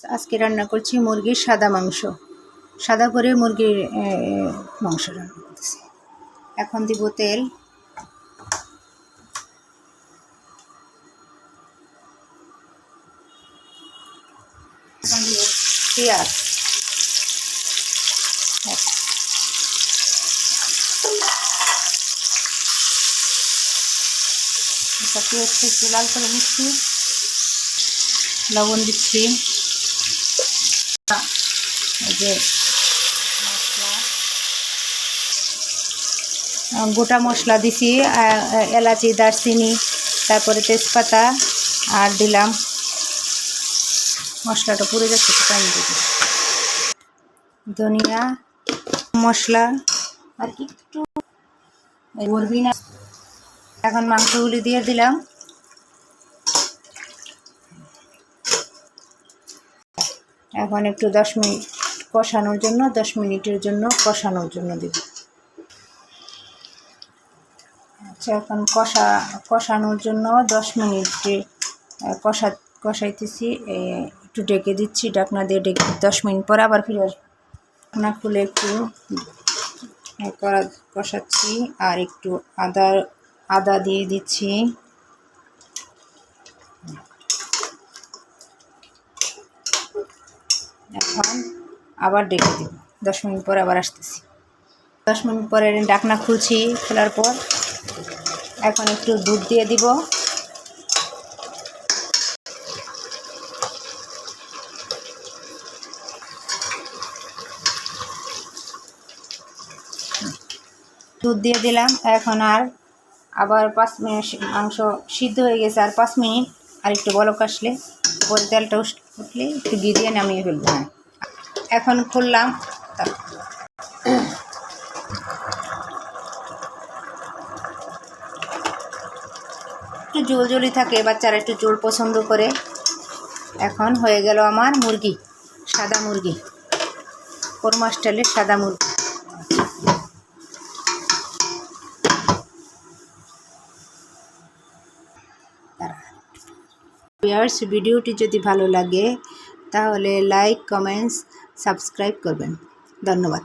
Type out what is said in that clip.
আজকে রান্না করছি মুরগির সাদা মাংস। সাদা করে মুরগির মাংস রান্না করতেছি। এখন দিব তেল, এখন দিব পেঁয়াজ, পেঁয়াজটা একটু লাল করে নিচ্ছি, লবণ দিচ্ছি, এই যে গোটা মশলা দিছি, এলাচি, দারচিনি, তারপরে তেজপাতা, আর দিলাম মশলাটা পুড়ে যাচ্ছে টাইম দিতে ধনিয়া মশলা আর একটু বলবি না। এখন মাংসগুলি দিয়ে দিলাম, এখন একটু 10 মিনিট কষানোর জন্য, 10 মিনিটের জন্য কষানোর জন্য দেব। আচ্ছা, এখন কষানোর জন্য 10 মিনিট কষাইতেছি, একটু ঢেকে দিচ্ছি, ঢাকনা দিয়ে ঢেকে 10 মিনিট পরে আবার ফিরে আসবো। ঢাকনা খুলে একটু কষাচ্ছি, আর একটু আদা দিয়ে দিচ্ছি, এখন আবার ঢেকে দিব। 10 মিনিট পরে আবার আসতেছি। 10 মিনিট পরে ঢাকনা খুলছি, খোলার পর এখন একটু দুধ দিয়ে দিব, দুধ দিয়ে দিলাম। এখন আবার 5 মিনিট, মাংস সিদ্ধ হয়ে গেছে, আর 5 মিনিট আর একটু বলক আসলে, পরে তেলটা উঠলে একটু ঘি দিয়ে নামিয়ে ফেলবো। এখন খুললাম, একটু ঝোলঝোলি থাকে, বাচ্চারা একটু ঝোল পছন্দ করে। এখন হয়ে গেল আমার মুরগি, সাদা মুরগি, কোরমা স্টাইলের সাদা মুরগি। ভিউয়ার্স, ভিডিওটি যদি ভালো লাগে তাহলে লাইক, কমেন্টস, সাবস্ক্রাইব করবেন। ধন্যবাদ।